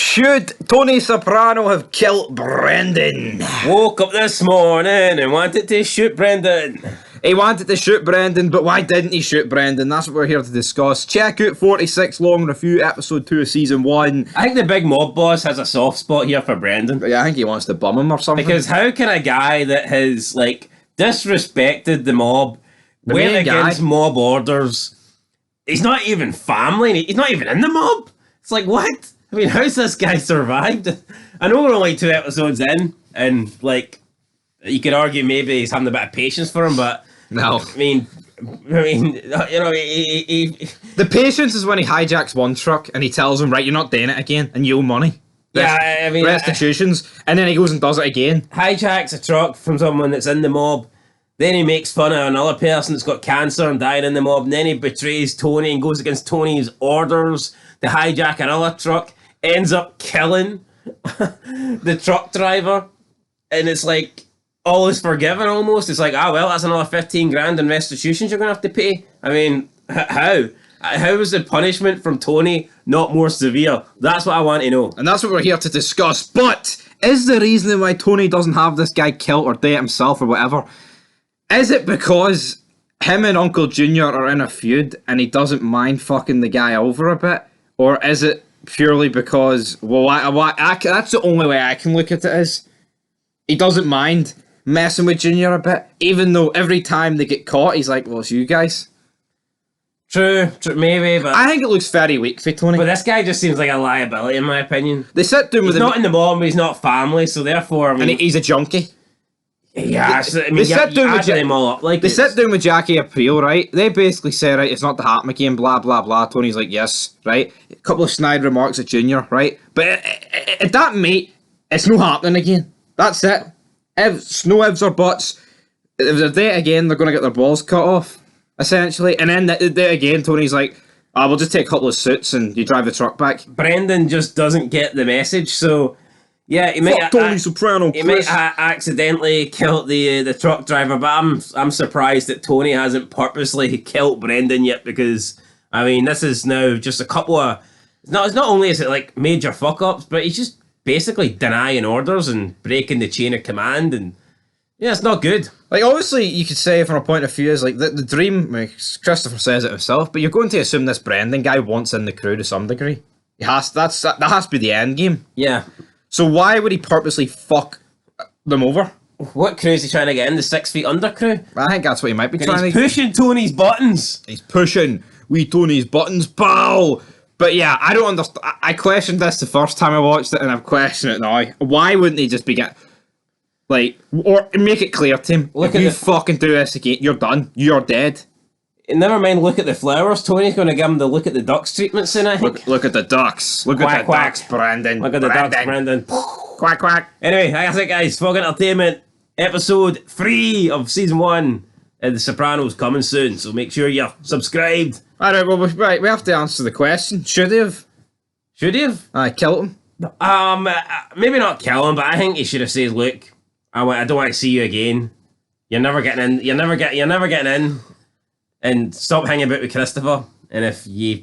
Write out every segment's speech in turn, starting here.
Should Tony Soprano have killed Brendan? Woke up this morning and wanted to shoot Brendan. He wanted to shoot Brendan, but why didn't he shoot Brendan? That's what we're here to discuss. Check out 46 Long Review, episode 2 of season 1. I think the big mob boss has a soft spot here for Brendan. Yeah, I think he wants to bum him or something. Because how can a guy that has, disrespected the mob, went against mob orders, he's not even family, he's not even in the mob? It's like, what? I mean, how's this guy survived? I know we're only 2 episodes in, and, you could argue maybe he's having a bit of patience for him, but... No. I mean, the patience is when he hijacks one truck and he tells him, right, you're not doing it again, and you owe money. Restitutions, and then he goes and does it again. Hijacks a truck from someone that's in the mob, then he makes fun of another person that's got cancer and died in the mob, and then he betrays Tony and goes against Tony's orders to hijack another truck, ends up killing the truck driver, and it's like, all is forgiven almost. It's like, well, that's another 15 grand in restitutions you're going to have to pay. I mean, how? How is the punishment from Tony not more severe? That's what I want to know. And that's what we're here to discuss. But is the reason why Tony doesn't have this guy killed or dead himself or whatever, is it because him and Uncle Junior are in a feud and he doesn't mind fucking the guy over a bit? Or is it purely because, that's the only way I can look at it is, he doesn't mind messing with Junior a bit, even though every time they get caught, he's like, well, it's you guys. True, maybe, but... I think it looks very weak for Tony. But this guy just seems like a liability, in my opinion. They sit down with him. He's not in the mob, he's not family, so therefore, I mean... And he's a junkie. Yeah, they sit down with them all up. They sit down with Jackie Aprile, right? They basically say, right, it's not the Hatma game, blah, blah, blah. Tony's like, yes, right? A couple of snide remarks at Junior, right? But at that, mate, it's no happening again. That's it. No ifs or buts. If they're there again, they're going to get their balls cut off, essentially. And then there again, Tony's like, we'll just take a couple of suits and you drive the truck back. Brendan just doesn't get the message, so... Yeah, he might Tony Soprano. He might accidentally killed the truck driver, but I'm surprised that Tony hasn't purposely killed Brendan yet, because I mean this is now just a couple of it's not only is it like major fuck ups, but he's just basically denying orders and breaking the chain of command, and yeah, it's not good. Like, obviously, you could say from a point of view is like the dream. I mean, Christopher says it himself, but you're going to assume this Brendan guy wants in the crew to some degree. That has to be the end game. Yeah. So why would he purposely fuck them over? What crew is he trying to get in? The 6 Feet Under crew? I think that's what he might be trying to... He's pushing Tony's buttons. He's pushing Tony's buttons, pal. But yeah, I don't understand. I questioned this the first time I watched it, and I've questioned it now. Why wouldn't he just be or make it clear to him, if you fucking do this again, you're done. You're dead. Never mind, look at the flowers. Tony's going to give him the look at the ducks treatment soon, I think. Look at the ducks. Look at the ducks, Brandon. Look at the ducks, Brandon. Quack, quack. Anyway, that's it, guys. Fog Entertainment, episode 3 of season 1. And The Sopranos coming soon, so make sure you're subscribed. Alright, well, we have to answer the question. Should he have? Should he have? Killed him? Maybe not kill him, but I think he should have said, look, I don't want to see you again. You're never getting in. You're never getting in. And stop hanging about with Christopher. And if you...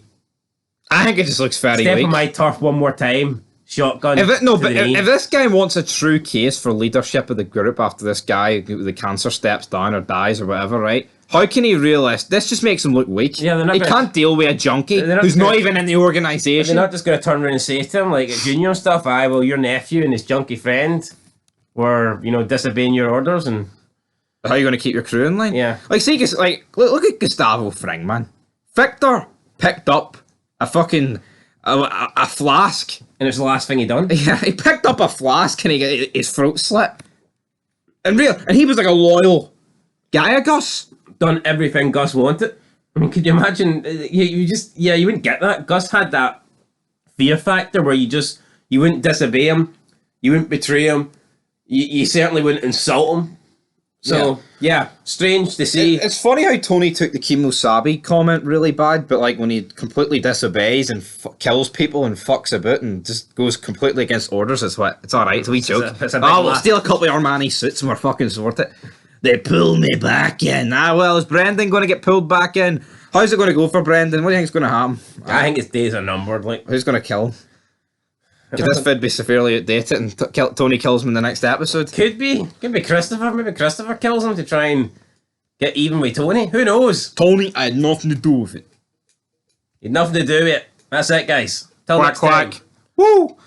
I think it just looks very step weak. on my turf one more time. Shotgun. If this guy wants a true case for leadership of the group after this guy with the cancer steps down or dies or whatever, right? How can he realise? This just makes him look weak. Yeah, he can't deal with a junkie who's not even in the organisation. They're not just going to turn around and say to him, like, Junior and stuff, well, your nephew and his junkie friend were, disobeying your orders, and... How are you going to keep your crew in line? Yeah. Look at Gustavo Fring, man. Victor picked up a fucking... a flask. And it's the last thing he done? Yeah, he picked up a flask and he got his throat slit. And he was like a loyal guy, Gus. Done everything Gus wanted. I mean, could you imagine? You wouldn't get that. Gus had that fear factor where you wouldn't disobey him, you wouldn't betray him, you certainly wouldn't insult him. So, yeah, strange to see. It's funny how Tony took the CHEMOZOMBI comment really bad, but when he completely disobeys and kills people and fucks about and just goes completely against orders, it's alright, it's a wee joke. We'll steal a couple of Armani suits and we're fucking sorted. They pull me back in. Is Brendan going to get pulled back in? How's it going to go for Brendan? What do you think is going to happen? I think his days are numbered. Who's going to kill him? Could this vid be severely outdated and Tony kills him in the next episode? Could be Christopher. Maybe Christopher kills him to try and get even with Tony. Who knows? Tony, I had nothing to do with it. He had nothing to do with it. That's it, guys. Till Quack, next time. quack. Woo!